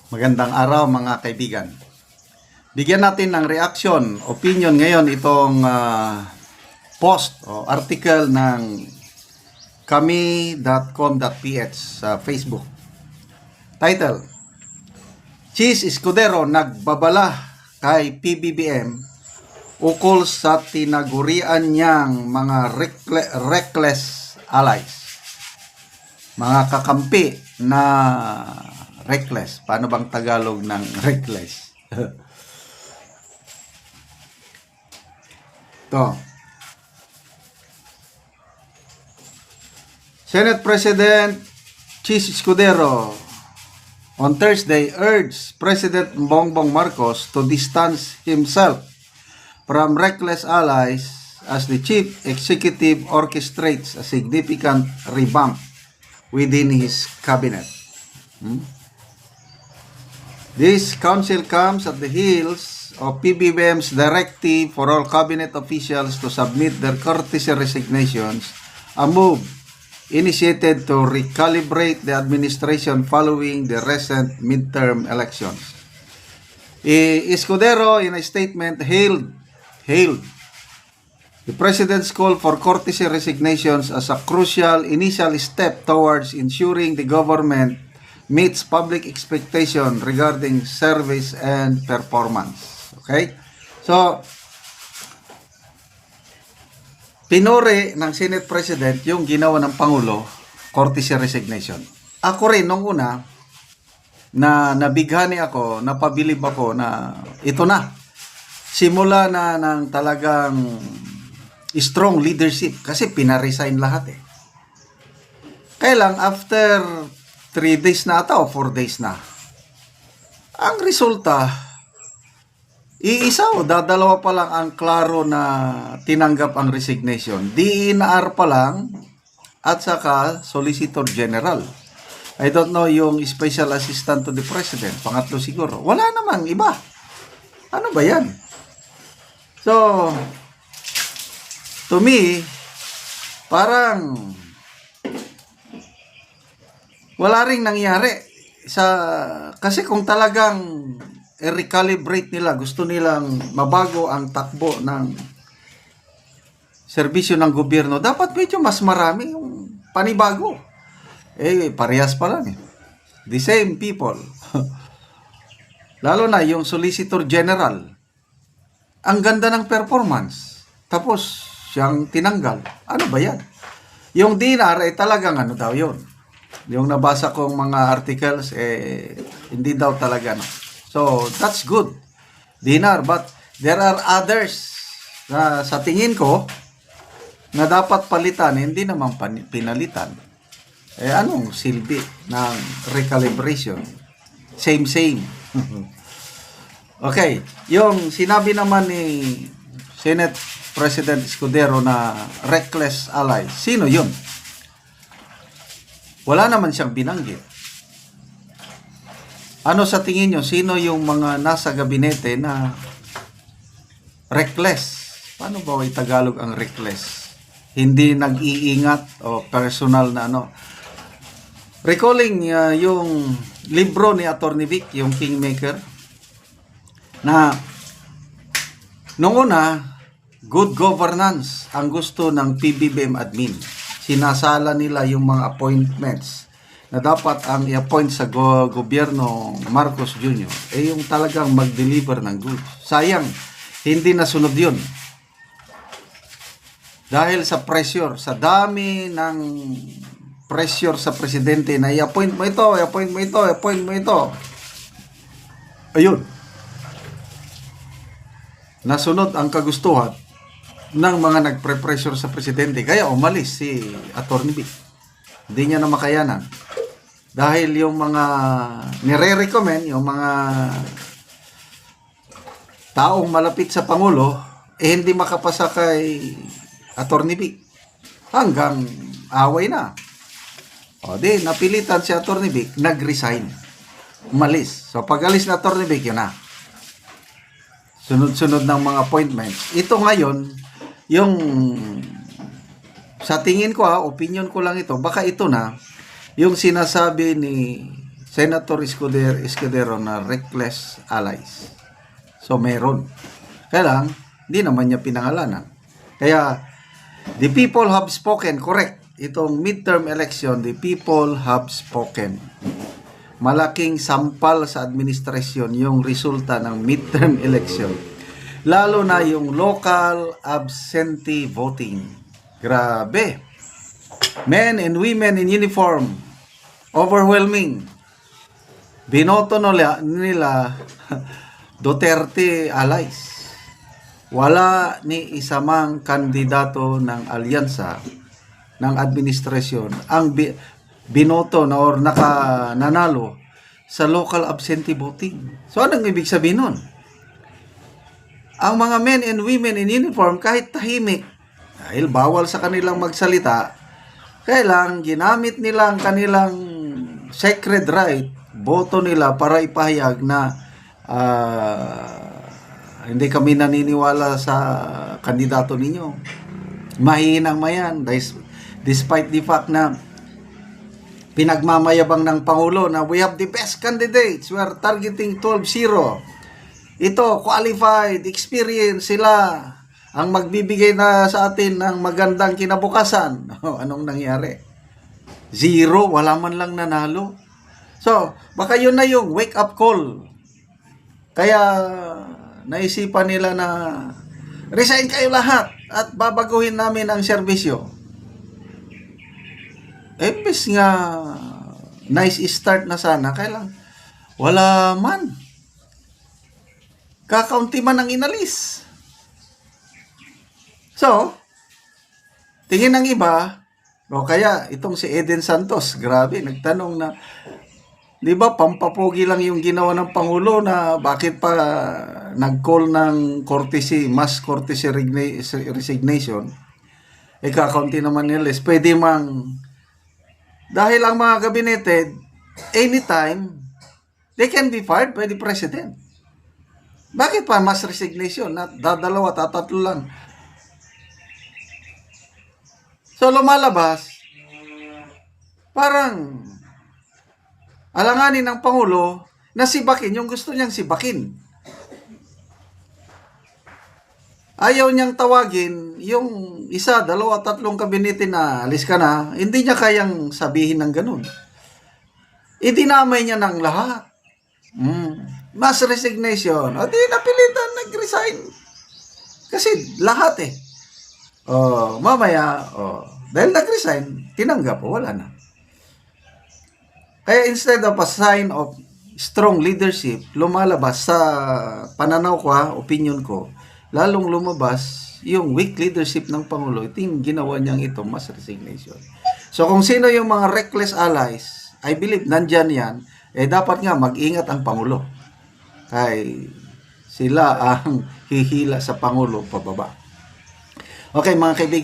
Magandang araw mga kaibigan. Bigyan natin ng reaction, opinion ngayon itong post o article ng kami.com.ph sa Facebook. Title: Cheese Escudero nagbabala kay PBBM ukol sa tinagurian niyang mga reckless allies. Mga kakampi na reckless. Paano bang Tagalog ng reckless? Ito. Senate President Cheese Escudero on Thursday urged President Bongbong Marcos to distance himself from reckless allies as the chief executive orchestrates a significant revamp within his cabinet. This council comes at the heels of PBBM's directive for all cabinet officials to submit their courtesy resignations, a move initiated to recalibrate the administration following the recent midterm elections. Escudero, in a statement, hailed the President's call for courtesy resignations as a crucial initial step towards ensuring the government meets public expectation regarding service and performance. Okay? So, pinuri ng Senate President yung ginawa ng Pangulo, courtesy resignation. Ako rin, nung una, na nabighani ako, napabilib ako na ito na. Simula na ng talagang strong leadership kasi pinaresign lahat eh. Kaya lang, after 3 days na ata o 4 days na, ang resulta, iisa o dadalawa pa lang ang klaro na tinanggap ang resignation. DENR pa lang at saka Solicitor General. I don't know yung Special Assistant to the President, pangatlo siguro. Wala namang iba. Ano ba yan? So, to me, parang wala ring nangyari kasi kung talagang i-recalibrate nila, gusto nilang mabago ang takbo ng serbisyo ng gobyerno, dapat medyo mas marami yung panibago. Parehas pa lang eh. The same people. Lalo na yung Solicitor General. Ang ganda ng performance. Tapos, siyang tinanggal. Ano ba yan? Yung DENR ay talagang ano daw yun. Yung nabasa kong mga articles, hindi daw talaga. No? So, that's good. DENR. But there are others na sa tingin ko na dapat palitan, hindi naman pinalitan. Anong silbi ng recalibration? Same. Okay. Yung sinabi naman ni Senate President Escudero na reckless ally. Sino yun? Wala naman siyang binanggit. Ano sa tingin nyo? Sino yung mga nasa gabinete na reckless? Paano ba ay Tagalog ang reckless? Hindi nag-iingat o personal na ano. Recalling yung libro ni Atty. Vic, yung Kingmaker, na noong una, good governance ang gusto ng PBBM admin. Sinasala nila yung mga appointments na dapat ang i-appoint sa gobyerno Marcos Jr. Yung talagang mag-deliver ng goods. Sayang, hindi nasunod yun. Dahil sa pressure, sa dami ng pressure sa presidente na i-appoint mo ito, i-appoint mo ito, i-appoint mo ito. Ayun. Nasunod ang kagustuhan ng mga nagpre-pressure sa presidente. Kaya umalis si Atty. Vic. Hindi niya na makayanan. Dahil yung mga nire-recommend, yung mga taong malapit sa Pangulo, hindi makapasa kay Atty. Vic. Hanggang away na. O di, napilitan si Atty. Vic, nag-resign. Umalis. So pag-alis na Atty. Vic, yun na. Sunod-sunod ng mga appointments. Ito ngayon, yung sa tingin ko opinion ko lang ito, baka ito na yung sinasabi ni Senator Escudero na reckless allies. So, meron. Kaya lang, hindi naman niya pinangalanan. Kaya, the people have spoken, correct. Itong midterm election, the people have spoken. Malaking sampal sa administrasyon yung resulta ng midterm election. Lalo na yung local absentee voting. Grabe. Men and women in uniform. Overwhelming. Binoto nila Duterte allies. Wala ni isamang kandidato ng alyansa ng administrasyon ang binoto na or nanalo sa local absentee voting. So, anong ibig sabihin nun? Ang mga men and women in uniform, kahit tahimik, dahil bawal sa kanilang magsalita, kailang ginamit nila ang kanilang sacred right, boto nila para ipahayag na hindi kami naniniwala sa kandidato ninyo. Mahinang mayan, despite the fact na pinagmamayabang ng Pangulo na we have the best candidates, we are targeting 12-0. Ito, qualified, experience sila ang magbibigay na sa atin ng magandang kinabukasan. Anong nangyari? 0, wala man lang nanalo. So, baka yun na yung wake-up call. Kaya, naisipan nila na resign kayo lahat at babaguhin namin ang serbisyo. Imbes nga nice start na sana, kailang wala man. Kakaunti man ang inalis. So, tingin ng iba, o kaya itong si Eden Santos, grabe, nagtanong na, di ba pampapogi lang yung ginawa ng Pangulo na bakit pa nag-call ng mass courtesy resignation? Kakaunti naman nila, pwede mang dahil ang mga gabinete, anytime, they can be fired by the president. Bakit pa mass resignation? Dadalawa, tatatlo lang. So, lumalabas, parang alanganin ng Pangulo na sibakin yung gusto niyang sibakin. Ayaw niyang tawagin yung isa, dalawa, tatlong kabinete na alis ka na, hindi niya kayang sabihin ng ganun. Idinamay niya ng lahat. Mass resignation. O di napilitan, nag-resign. Kasi lahat eh. Mamaya, dahil nag-resign, tinanggap, wala na. Kaya instead of a sign of strong leadership, lumalabas sa pananaw ko, opinion ko, lalong lumabas yung weak leadership ng Pangulo. Ito yung ginawa niyang ito, mass resignation. So kung sino yung mga reckless allies, I believe nandyan yan, dapat nga mag-ingat ang Pangulo. Kaya sila ang hihila sa Pangulo pababa. Okay mga kaibigan.